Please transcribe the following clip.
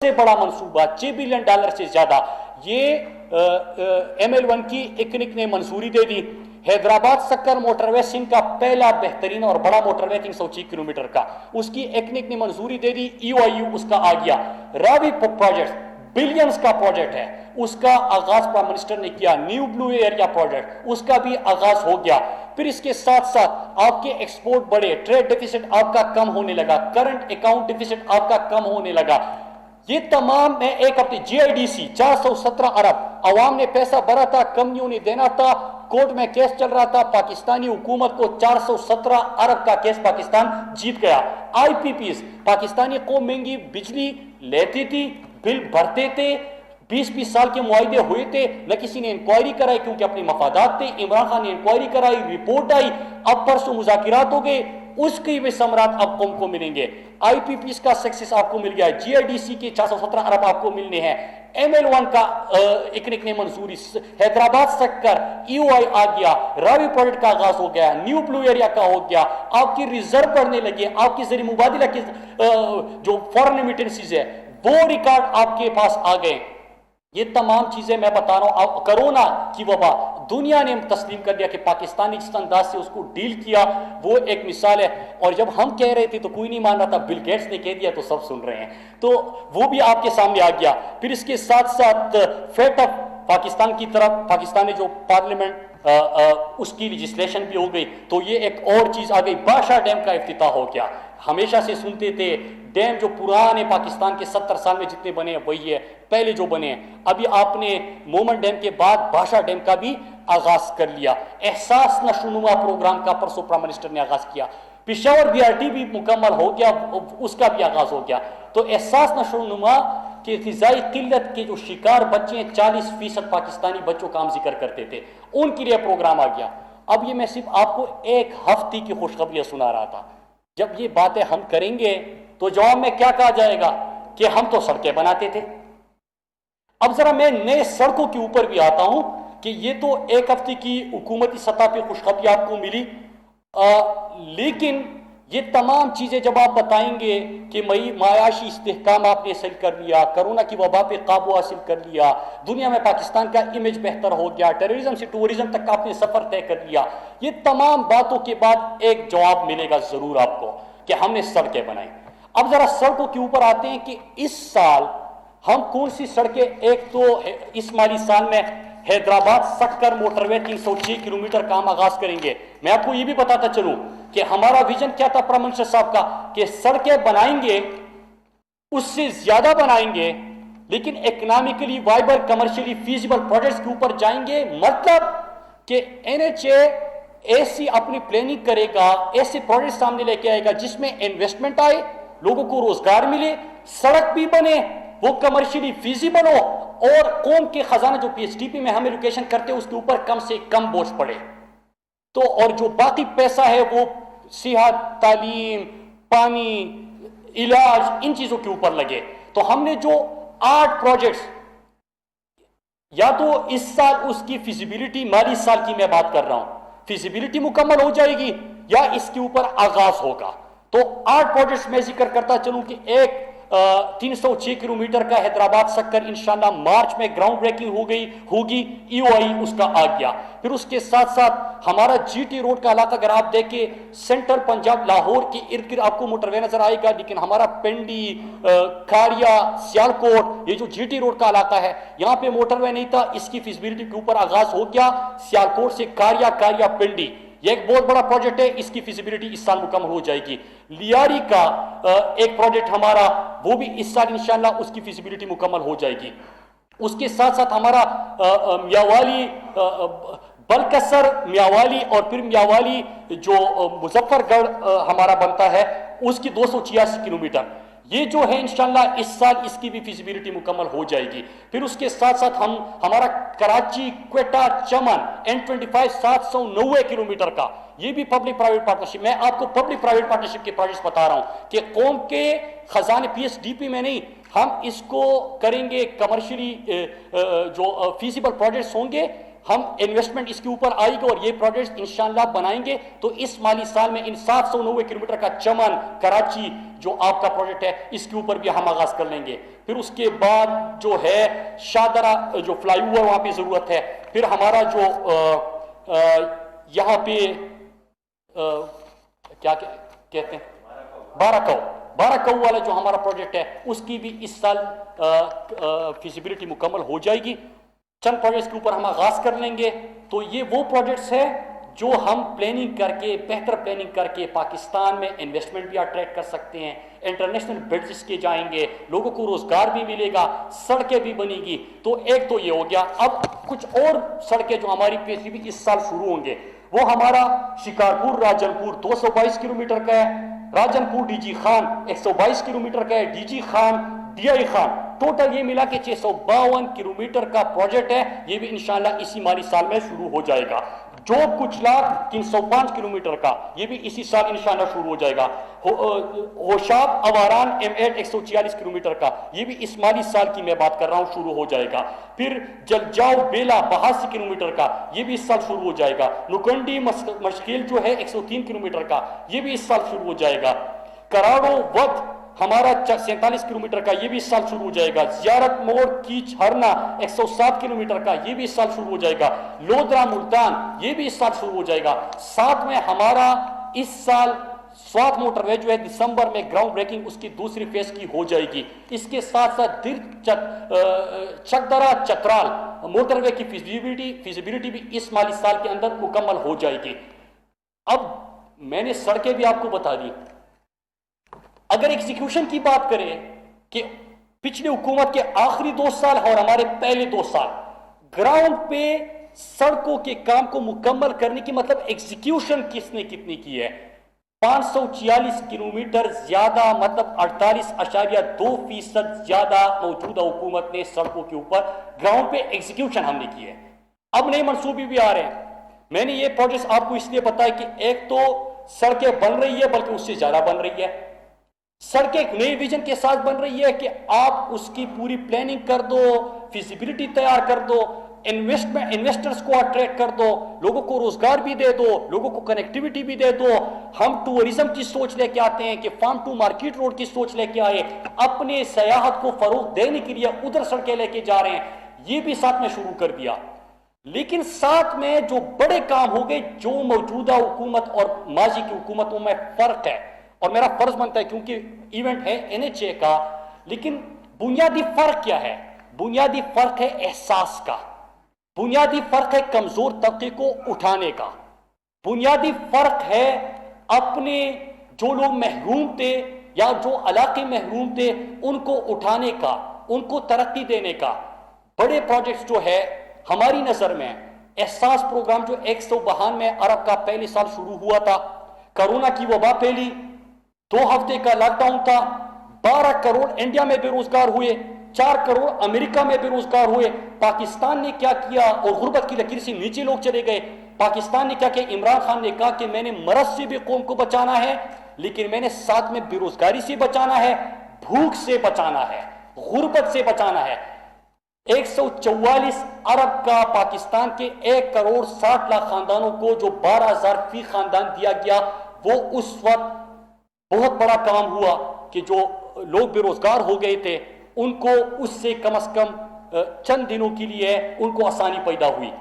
سے بڑا منصوبہ $6 بلین سے زیادہ یہ ML1 کی اکنک نے منظوری دے دی. حیدرآباد سکر موٹر وے سندھ کا پہلا بہترین اور بڑا موٹر وے 306 کلومیٹر کا, اس کی ایکنک نے منظوری دے دی. EOIU اس کا آ گیا. راوی پروجیکٹ بلینز کا پروجیکٹ ہے, اس کا آغاز پرائم منسٹر نے کیا. نیو بلو ایریا پروجیکٹ اس کا بھی آغاز ہو گیا. پھر اس کے ساتھ ساتھ آپ کے ایکسپورٹ بڑھے, ٹریڈ ڈیفیسٹ آپ کا کم ہونے لگا, کرنٹ اکاؤنٹ ڈیفیسٹ آپ کا کم ہونے لگا. یہ تمام میں ایک ہفتے GIDC 417 ارب, عوام نے پیسہ بھرا تھا, کمپنیوں نے دینا تھا, کورٹ میں کیس چل رہا تھا, پاکستانی حکومت کو 417 ارب کا کیس پاکستان جیت گیا. IPPs پاکستانی قوم مہنگی بجلی لیتی تھی, بل بھرتے تھے, 20-20 سال کے معاہدے ہوئے تھے, نہ کسی نے انکوائری کرائی کیونکہ اپنے مفادات تھے. عمران خان نے انکوائری کرائی, رپورٹ آئی, اب پرسوں مذاکرات ہو گئے, اس کی بھی ثمرات اب قوم کو ملیں گے. IPPs کا سکسیس آپ کو مل گیا, GIDC کے 417 ارب آپ کو ملنے ہیں, ML1 کا اکنک نے منظوری, حیدرآباد سکر EOI آ گیا, راوی پروجیکٹ کا آغاز ہو گیا, نیو بلو ایریا کا ہو گیا, آپ کی ریزرو بڑھنے لگے, آپ کی زر مبادلہ کی جو فورن ایمیٹنسیز ہے وہ ریکارڈ آپ کے پاس آ گئے. یہ تمام چیزیں میں بتا رہا ہوں. کرونا کی وبا دنیا نے تسلیم کر دیا کہ پاکستان نے جس انداز سے اس کو ڈیل کیا وہ ایک مثال ہے. اور جب ہم کہہ رہے تھے تو کوئی نہیں مان رہا تھا, بل گیٹس نے کہہ دیا تو سب سن رہے ہیں, تو وہ بھی آپ کے سامنے آ گیا. پھر اس کے ساتھ ساتھ فیٹ اپ پاکستان کی طرف, پاکستان نے جو پارلیمنٹ اس کی لیجسلیشن بھی ہو گئی, تو یہ ایک اور چیز آ گئی. بادشاہ ڈیم کا افتتاح ہو گیا. ہمیشہ سے سنتے تھے ڈیم جو پرانے پاکستان کے 70 سال میں جتنے بنے ہیں وہی ہے پہلے جو بنے ہیں. ابھی آپ نے مومن ڈیم کے بعد بادشاہ ڈیم کا بھی آغاز کر لیا. احساس نشو و نما پروگرام کا پرسوں پرائم منسٹر نے آغاز کیا. پشاور BRT بھی مکمل ہو گیا, اس کا بھی آغاز ہو گیا. تو احساس نشو و نما کہ غذائی قلت کے جو شکار بچے ہیں 40% پاکستانی بچوں کا ہم ذکر کرتے تھے, ان کے لیے پروگرام آ گیا. اب یہ میں صرف آپ کو ایک ہفتے کی خوشخبریاں سنا رہا تھا. جب یہ باتیں ہم کریں گے تو جواب میں کیا کہا جائے گا کہ ہم تو سڑکیں بناتے تھے. اب ذرا میں نئے سڑکوں کے اوپر بھی آتا ہوں کہ یہ تو ایک ہفتے کی حکومتی سطح پہ خوشخبری آپ کو ملی, لیکن یہ تمام چیزیں جب آپ بتائیں گے کہ معاشی استحکام آپ نے حاصل کر لیا, کرونا کی وبا پہ قابو حاصل کر لیا, دنیا میں پاکستان کا امیج بہتر ہو گیا, ٹیررزم سے ٹورزم تک آپ نے سفر طے کر لیا, یہ تمام باتوں کے بعد ایک جواب ملے گا ضرور آپ کو کہ ہم نے سڑکیں بنائی. اب ذرا سڑکوں کے اوپر آتے ہیں کہ اس سال ہم کون سی سڑکیں, ایک تو اس مالی سال میں حیدرآباد سکر موٹر وے 306 کلومیٹر کا ہم آغاز کریں گے. میں آپ کو یہ بھی بتاتا چلوں کہ ہمارا ویژن کیا تھا پرائم منسٹر صاحب کا کہ سڑکیں بنائیں گے, اس سے زیادہ بنائیں گے, لیکن economically viable commercially feasible projects کے اوپر جائیں گے. مطلب کہ NHA ایسی اپنی پلاننگ کرے گا, ایسے پروجیکٹ سامنے لے کے آئے گا جس میں انویسٹمنٹ آئے, لوگوں کو روزگار ملے, سڑک بھی بنے, وہ کمرشلی فیزیبل ہو, اور قوم کے خزانہ جو PSDP میں ہم ایلوکیشن کرتے ہیں اس کے اوپر کم سے کم بوجھ پڑے. تو اور جو باقی پیسہ ہے وہ صحت, تعلیم, پانی, علاج, ان چیزوں کے اوپر لگے. تو ہم نے جو 8 پروجیکٹس, یا تو اس سال اس کی فیزیبلٹی, مالی سال کی میں بات کر رہا ہوں, فیزیبلٹی مکمل ہو جائے گی یا اس کے اوپر آغاز ہوگا. تو 8 پروجیکٹس میں ذکر کرتا چلوں کہ ایک 306 کلومیٹر کا حیدرآباد سکر انشاءاللہ مارچ میں گراؤنڈ بریکنگ ہوگی, EOI اس کا آ گیا. پھر اس کے ساتھ ساتھ ہمارا GT روڈ کا علاقہ اگر آپ دیکھیں سینٹرل پنجاب لاہور کے ارد گرد آپ کو موٹر وے نظر آئے گا, لیکن ہمارا پنڈی, کھاریا, سیالکوٹ, یہ جو GT روڈ کا علاقہ ہے یہاں پہ موٹر وے نہیں تھا, اس کی فیزیبلٹی کے اوپر آغاز ہو گیا. سیالکوٹ سے کھاریا پنڈی, یہ ایک بہت بڑا پروجیکٹ ہے, اس کی فیزیبلٹی اس سال مکمل ہو جائے گی. لیاری کا ایک پروجیکٹ ہمارا, وہ بھی اس سال انشاءاللہ اس کی فیزیبلٹی مکمل ہو جائے گی. اس کے ساتھ ساتھ ہمارا میاوالی, بلکسر, میاوالی, اور پھر میاوالی جو مظفر گڑھ ہمارا بنتا ہے اس کی 286 کلومیٹر, یہ جو ہے انشاءاللہ اس سال اس کی بھی فیزیبلٹی مکمل ہو جائے گی. پھر اس کے ساتھ ساتھ ہمارا کراچی کوئٹہ چمن N25 790 کلومیٹر کا, یہ بھی پبلک پرائیویٹ پارٹنرشپ. میں آپ کو پبلک پرائیویٹ پارٹنرشپ کے پروجیکٹس بتا رہا ہوں کہ قوم کے خزانے PSDP میں نہیں, ہم اس کو کریں گے کمرشلی جو فیزیبل پروجیکٹس ہوں گے, ہم انویسٹمنٹ اس کے اوپر آئے گی اور یہ پروجیکٹس انشاءاللہ بنائیں گے تو اس مالی سال میں ان 790 کلومیٹر کا چمن کراچی جو آپ کا پروجیکٹ ہے اس کے اوپر بھی ہم آغاز کر لیں گے. پھر اس کے بعد جو ہے شاہدرہ جو فلائی اوور وہاں پہ ضرورت ہے. پھر ہمارا جو یہاں پہ کیا کہتے ہیں بارہ کو والا جو ہمارا پروجیکٹ ہے اس کی بھی اس سال فیزیبلٹی مکمل ہو جائے گی. چند پروجیکٹس کے اوپر ہم آغاز کر لیں گے. تو یہ وہ پروجیکٹس ہیں جو ہم پلاننگ کر کے بہتر پلاننگ کر کے پاکستان میں انویسٹمنٹ بھی اٹریکٹ کر سکتے ہیں, انٹرنیشنل بڈجز کے جائیں گے, لوگوں کو روزگار بھی ملے گا, سڑکیں بھی بنے گی. تو ایک تو یہ ہو گیا. اب کچھ اور سڑکیں جو ہماری پی بھی اس سال شروع ہوں گے وہ ہمارا شکارپور راجنپور 222 کلومیٹر کا ہے, Rajanpur D G Khan 122 kilometre کا ہے, D G Khan D I Khan total یہ ملا کے 652 کلومیٹر کا پروجیکٹ ہے. یہ بھی انشاءاللہ اسی مالی سال میں شروع ہو جائے گا. جو کچھ لاکھ 305 کلومیٹر کا یہ بھی اسی سال انشاءاللہ شروع ہو جائے گا. ہوشاب اواران M8 146 کلومیٹر کا یہ بھی اس مالی سال کی میں بات کر رہا ہوں شروع ہو جائے گا. پھر جلجاؤ بیلا 82 کلومیٹر کا یہ بھی اس سال شروع ہو جائے گا. نکنڈی مشکل جو ہے 103 کلومیٹر کا یہ بھی اس سال شروع ہو جائے گا. کراڑو وقت ہمارا 47 کلومیٹر کا یہ بھی اس سال شروع ہو جائے گا. زیارت موڑ کیچ ہرنا 107 کلومیٹر کا یہ بھی اس سال شروع ہو جائے گا. لودرا ملتان یہ بھی اس سال شروع ہو جائے گا. ساتھ میں ہمارا اس سال سوات موٹر وے جو ہے دسمبر میں گراؤنڈ بریکنگ اس کی دوسری فیز کی ہو جائے گی. اس کے ساتھ ساتھ چکدرا چترال موٹر وے کی فیزیبلٹی بھی اس مالی سال کے اندر مکمل ہو جائے گی. اب میں نے سڑکیں بھی آپ کو بتا دی. اگر ایگزیکیوشن کی بات کریں کہ پچھلی حکومت کے آخری 2 سال اور ہمارے پہلے 2 سال گراؤنڈ پہ سڑکوں کے کام کو مکمل کرنے کی مطلب ایگزیکیوشن کس نے کتنی کی ہے 546 کلومیٹر زیادہ مطلب 48.2% زیادہ موجودہ حکومت نے سڑکوں کے اوپر گراؤنڈ پہ ایگزیکیوشن ہم نے کی ہے. اب نئے منصوبے بھی آ رہے ہیں. میں نے یہ پروجیکٹ آپ کو اس لیے بتایا کہ ایک تو سڑکیں بن رہی ہے بلکہ اس سے زیادہ بن رہی ہے. سڑکیں ایک نئے ویژن کے ساتھ بن رہی ہے کہ آپ اس کی پوری پلاننگ کر دو, فیزیبلٹی تیار کر دو, انویسٹرز کو اٹریکٹ کر دو, لوگوں کو روزگار بھی دے دو, لوگوں کو کنیکٹیوٹی بھی دے دو. ہم ٹورزم کی سوچ لے کے آتے ہیں کہ فارم ٹو مارکیٹ روڈ کی سوچ لے کے آئے, اپنے سیاحت کو فروغ دینے کے لیے ادھر سڑکیں لے کے جا رہے ہیں. یہ بھی ساتھ میں شروع کر دیا. لیکن ساتھ میں جو بڑے کام ہو گئے جو موجودہ حکومت اور ماضی کی حکومتوں میں فرق ہے, اور میرا فرض بنتا ہے کیونکہ ایونٹ ہے NHA کا, لیکن بنیادی فرق کیا ہے؟ بنیادی فرق ہے احساس کا, بنیادی فرق ہے کمزور طبقے کو اٹھانے کا, بنیادی فرق ہے اپنے جو لوگ محروم تھے یا جو علاقے محروم تھے ان کو اٹھانے کا, ان کو ترقی دینے کا. بڑے پروجیکٹس جو ہے ہماری نظر میں احساس پروگرام جو 192 ارب کا پہلے سال شروع ہوا تھا, کرونا کی وبا پھیلی, 2 ہفتے کا لاک ڈاؤن تھا, 12 کروڑ انڈیا میں بے روزگار ہوئے, 4 کروڑ امریکہ میں بے روزگار ہوئے. پاکستان نے کیا کیا اور غربت کی لکیر سے نیچے لوگ چلے گئے. پاکستان نے کیا کہ عمران خان نے کہا کہ میں نے مرض سے بھی قوم کو بچانا ہے, لیکن میں نے ساتھ میں بے روزگاری سے بچانا ہے, بھوک سے بچانا ہے, غربت سے بچانا ہے. 144 ارب کا پاکستان کے 1 کروڑ 60 لاکھ خاندانوں کو جو 12,000 فی خاندان دیا گیا, وہ اس وقت بہت بڑا کام ہوا کہ جو لوگ بے روزگار ہو گئے تھے ان کو اس سے کم از کم چند دنوں کے لیے ان کو آسانی پیدا ہوئی.